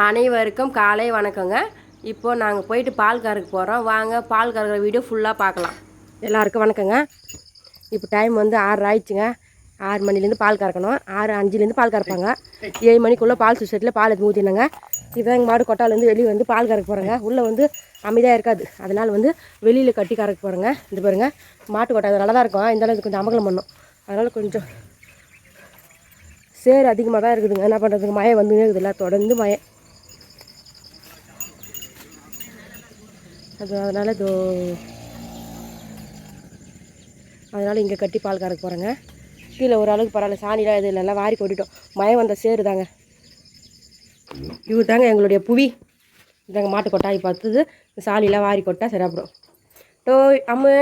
அனைவருக்கும் காலை வணக்கங்க. இப்போது நாங்கள் போயிட்டு பால் கறக்க போகிறோம். வாங்க பால் கறக்கிற வீடியோ ஃபுல்லாக பார்க்கலாம். எல்லாருக்கும் வணக்கங்க. இப்போ டைம் வந்து 6 ஆயிடுச்சுங்க. 6 மணிலேருந்து பால் கறக்கணும். 6:05 பால் கறப்பாங்க. 7 மணிக்குள்ளே பால் சுசைட்டில் பால் எடுத்து ஊற்றினாங்க. இப்போ எங்கள் மாடு கொட்டாலேருந்து வெளியே வந்து பால் கறக்க போகிறேங்க. உள்ளே வந்து அமைதியாக இருக்காது, அதனால் வந்து வெளியில் கட்டி கறக்க போகிறேங்க. இது பாருங்கள், மாட்டு கொட்டை அது நல்லா தான் இருக்கும். இந்த அளவுக்கு கொஞ்சம் அமகலம் பண்ணும், அதனால் கொஞ்சம் சேர் அதிகமாக தான் இருக்குதுங்க. என்ன பண்ணுறதுக்கு, மழை வந்துனே இருக்குதுல்ல, தொடர்ந்து மழை. அதனால் இங்கே கட்டி பால் கறக்க போகிறேங்க. கீழே ஒரு அளவுக்கு பரவாயில்ல, சாணிலாம் இது இல்லைல்லாம் வாரி கொட்டிட்டோம். மழை வந்த சேரு தாங்க. இவர் தாங்க எங்களுடைய புவி. இதாங்க மாட்டு கொட்டாய் பார்த்தது. சாலிலாம் வாரி கொட்டா சரியாப்படும். டோய் அம்மு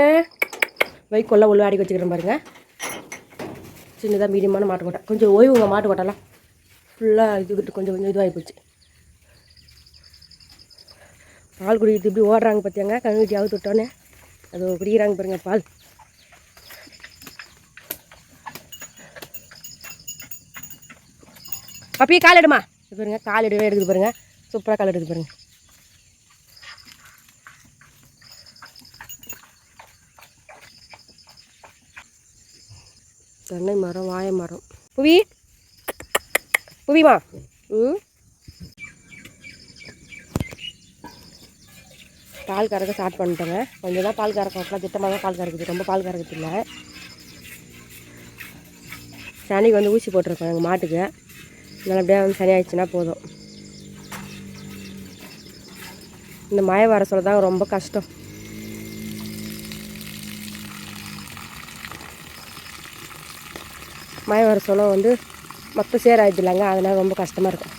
வைக்கொள்ள உள்ளாடி வச்சுக்கிறேன் பாருங்கள். சின்னதாக மீடியமான மாட்டு கொட்டை. கொஞ்சம் ஓய்வுங்க, மாட்டு கொட்டைலாம் ஃபுல்லாக இது கொஞ்சம் இதுவாகி போச்சு. பால் குடிக்கிறது இப்படி ஓடுறாங்க பார்த்தியாங்க. கண்ணுட்டி அவுத்து விட்டோன்னே அது குடிக்கிறாங்க பாருங்க பால். அப்பயே கால் எடுமா பாருங்க, கால் எடுவே எடுக்குது பாருங்க, சூப்பராக கால் எடுக்குது பாருங்க. தென்னை மரம், வாழை மரம். புவி புவிமா பால் கறக்க ஸ்டார்ட் பண்ணிட்டேங்க. கொஞ்சம் தான் பால் கறக்கும், அப்பலாம் திட்டமாக தான் பால் கறக்குது, ரொம்ப பால் கறக்குது இல்லை. சனிக்கு வந்து ஊசி போட்டிருக்கோம் எங்கள் மாட்டுக்கு. நல்லபடியாக வந்து சனி ஆயிடுச்சுன்னா போதும். இந்த மழை வர சொல்ல தான் ரொம்ப கஷ்டம். மழை வர சொல்ல வந்து மொத்தம் சேராயிடுது இல்லைங்க, அதனால் ரொம்ப கஷ்டமாக இருக்கும்.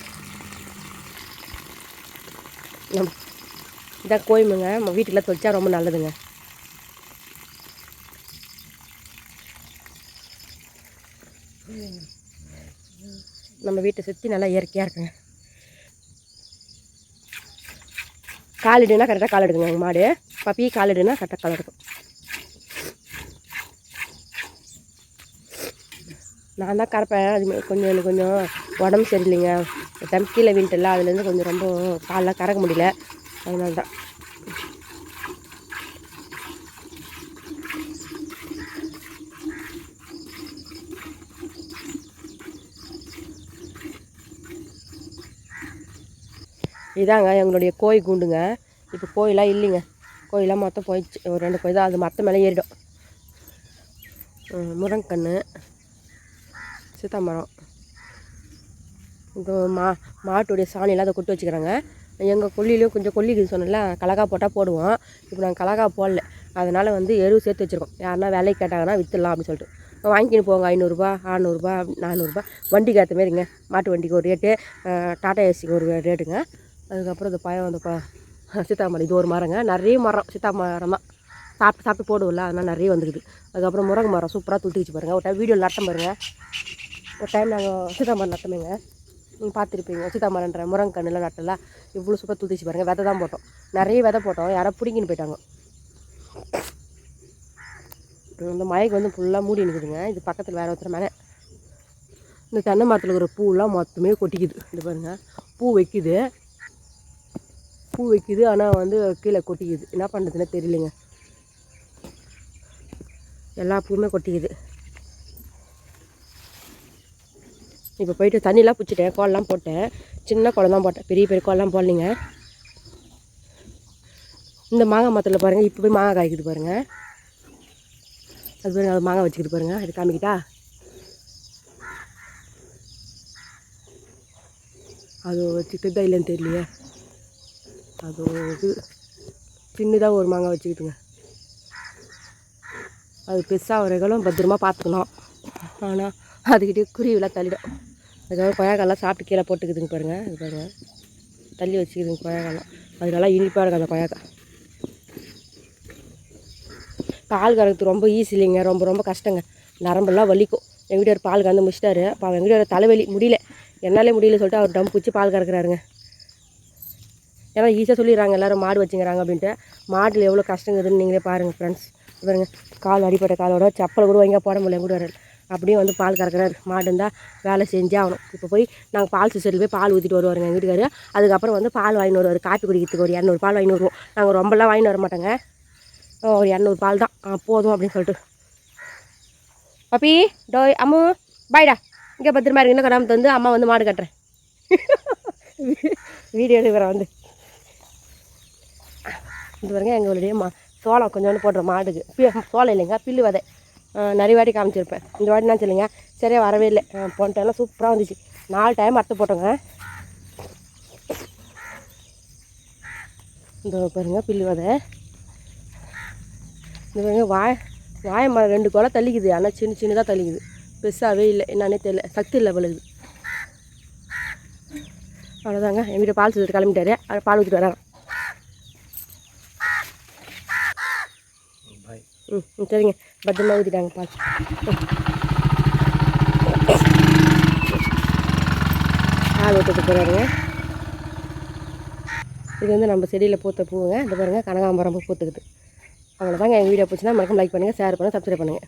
இதான் கோயம்புங்க, நம்ம வீட்டுக்குலாம் தொளிச்சா ரொம்ப நல்லதுங்க. நம்ம வீட்டை சுற்றி நல்லா இயற்கையாக இருக்குங்க. காலிடுனா கரெக்டாக கால் எடுக்குங்க எங்கள் மாடு. பப்பி காலிடுனா கரெக்டாக கால் எடுக்கும். நான் தான் கறப்பேன். அது கொஞ்சம் எனக்கு கொஞ்சம் உடம்பு சரியில்லைங்க. டைம் கீழே வின்ட்டுல, அதுலேருந்து கொஞ்சம் ரொம்ப பால்லாம் கறக்க முடியல, அதனால தான். இதாங்க எங்களுடைய கோழி கூண்டுங்க. இப்போ கோயிலாம் இல்லைங்க, கோயிலாம் மொத்தம் போயிடுச்சு. ஒரு 2 கோழி தான், அது மற்ற மேலே ஏறிடும். முருங்கக்கன்று, சீத்தாமரம், இப்போ மாட்டுடைய சாணியெல்லாம் அதை கொட்டு வச்சுக்கிறாங்க. எங்கள் கொல்லிலையும் கொஞ்சம் கொல்லிக்கு சொன்னல, கலகா போட்டால் போடுவோம். இப்போ நாங்கள் கலகா போடல, அதனால் வந்து எருவு சேர்த்து வச்சுருக்கோம். யாருன்னா விலைக்கு கேட்டாங்கன்னா விற்றுலாம் அப்படின்னு சொல்லிட்டு வாங்கிக்கின்னு போங்க. 500ரூபா, 600ரூபா, 400ரூபா, வண்டிக்கு ஏற்ற மாரிங்க. மாட்டு வண்டிக்கு ஒரு ரேட்டு, டாடா ஏசிக்கு ஒரு ரேட்டுங்க. அதுக்கப்புறம் இந்த பயம் வந்து சீத்தாமரம், இது ஒரு மரங்க. நிறைய மரம் சீத்தாமரம் தான், சாப்பிட்டு போடுவோம்ல, அதனால் நிறைய வந்துக்குது. அதுக்கப்புறம் முருங்கை மரம் சூப்பராக துளுத்திச்சு பாருங்கள். ஒரு டைம் வீடியோ நட்டம் பாருங்கள். ஒரு டைம் நாங்கள் சீத்தாமரம் நட்டமேங்க, நீங்கள் பார்த்துருப்பீங்க. சீத்தாமரன்ற முருங்கக்கண்ணுலாம் நட்டலாம், இவ்வளோ சூப்பராக துளுத்திச்சு பாருங்கள். விதை தான் போட்டோம், நிறைய விதை போட்டோம். யாரோ பிடிங்கின்னு போயிட்டாங்க. இந்த மழைக்கு வந்து ஃபுல்லாக மூடி நிற்குதுங்க. இது பக்கத்தில் வேறு ஒருத்தர் மேலே இந்த தென்னை மரத்தில் இருக்கிற பூவெலாம் மொத்தமே கொட்டிக்குது. இது பாருங்கள், பூ வைக்குது, ஆனால் வந்து கீழே கொட்டிக்குது. என்ன பண்ணுறதுன்னு தெரியலைங்க, எல்லா பூவுமே கொட்டிக்குது. இப்போ போயிட்டு தண்ணிலாம் பிடிச்சிட்டேன், கோலெலாம் போட்டேன். சின்ன கோலம் தான் போட்டேன், பெரிய கோலெலாம் போடலிங்க. இந்த மாங்காய் மரத்தில் பாருங்கள், இப்போ போய் மாங்காய் காய்க்குது பாருங்கள். அது பாருங்கள், அது மாங்காய் வச்சுக்கிட்டு பாருங்கள். அது காமிக்கிட்டா, அது வச்சுக்கிட்டு தான் இல்லைன்னு தெரியலையே. அது இது சின்னதாக ஒரு மாங்காய் வச்சுக்கிட்டுங்க. அது பெருசாக வரைகளும் பத்திரமா பார்த்துக்கணும், ஆனால் அதுக்கிட்டே குருவிலாம் தள்ளிடும். அதுக்காக கொய்யாக்காலாம் சாப்பிட்டு கீழே போட்டுக்குதுங்க பாருங்கள். இது பாருங்கள், தள்ளி வச்சுக்குதுங்க கொய்யாக்காலாம். அது நல்லா இனிப்பாக இருக்குது அந்த கொய்யாக்காய். பால் கறக்கிறது ரொம்ப ஈஸி இல்லைங்க, ரொம்ப கஷ்டங்க. நரம்பெல்லாம் வலிக்கும். எங்கள் வீட்டுக்கார் பால் கறந்து முடிச்சிட்டாரு. அப்போ எங்கள் வீட்டுக்கார தலைவலி முடியல, என்னாலே முடியல சொல்லிட்டு அவர் டம் பிடிச்சி பால் கறக்குறாருங்க. ஏன்னா ஈஸியாக சொல்லிடுறாங்க எல்லோரும் மாடு வச்சுக்கிறாங்க அப்படின்ட்டு. மாட்டில் எவ்வளோ கஷ்டங்குதுன்னு நீங்களே பாருங்கள் ஃப்ரெண்ட்ஸ். பாருங்கள், கால் அடிப்பட்ட காலோட செப்பலை கூட வாங்கி போட முடியல கூட. அப்படியே வந்து பால் கறக்கிறாரு. மாடு இருந்தால் வேலை செஞ்சே ஆகணும். இப்போ போய் நாங்கள் பால் சொசைட்டியில் போய் பால் ஊற்றிட்டு வருவாருங்க எங்கள் வீட்டுக்காரு. அதுக்கப்புறம் வந்து பால் வாங்கிட்டு வருவார். காப்பி குடிக்கிறதுக்கு ஒரு 200 பால் வாங்கிட்டு வருவோம். நாங்கள் ரொம்பலாம் வாங்கிட்டு வர மாட்டோங்க, ஒரு 200 பால் தான் போதும் அப்படின்னு சொல்லிட்டு. பப்பி டோய் அம்மு பாய்டா, இங்கே பத்திரமா இருக்குன்னு கிராமத்து வந்து அம்மா வந்து மாடு கட்டுறேன். வீடியோ எடுக்கிறேன் வந்து. இது பாருங்க எங்களுடைய சோளம் கொஞ்சோண்டு போடுற மாடுக்கு. சோளம் இல்லைங்க, பில்லு விதை. நிறைய வாட்டி காமிச்சிருப்பேன். இந்த வாட்டி என்ன சொல்லுங்க, சரியாக வரவே இல்லை. போன டைம்லாம் சூப்பராக வந்துச்சு. 4 டைம் அறுத்து போட்டோங்க. இந்த பாருங்க பில்லு விதை. இந்த பாருங்க வாய மரம் 2 கொலை தள்ளிக்குது. ஆனால் சின்னதாக தள்ளிக்குது, பெருசாகவே இல்லை. என்னன்னே தெரியல, சக்தி இல்லை பழுகுது. அவ்வளோதாங்க. என் வீட்டை பால் சொல்லிட்டு கிளம்பிட்டாரு. பால் ஊற்றிட்டு வராங்க. சரிங்க, பத்திரமா ஊற்றிட்டாங்க பால். பால் ஊற்றிட்டு போகிறாருங்க. இது வந்து நம்ம செடியில் பூத்த பூவுங்க. இந்த பாருங்கள் கனகாம்பரம் பூ பூத்துக்குது. அவ்வளோதாங்க. எங்கள் வீடியோ பிடிச்சினா மறக்காம லைக் பண்ணுங்கள், ஷேர் பண்ணுங்கள், சப்ஸ்கிரைப் பண்ணுங்கள்.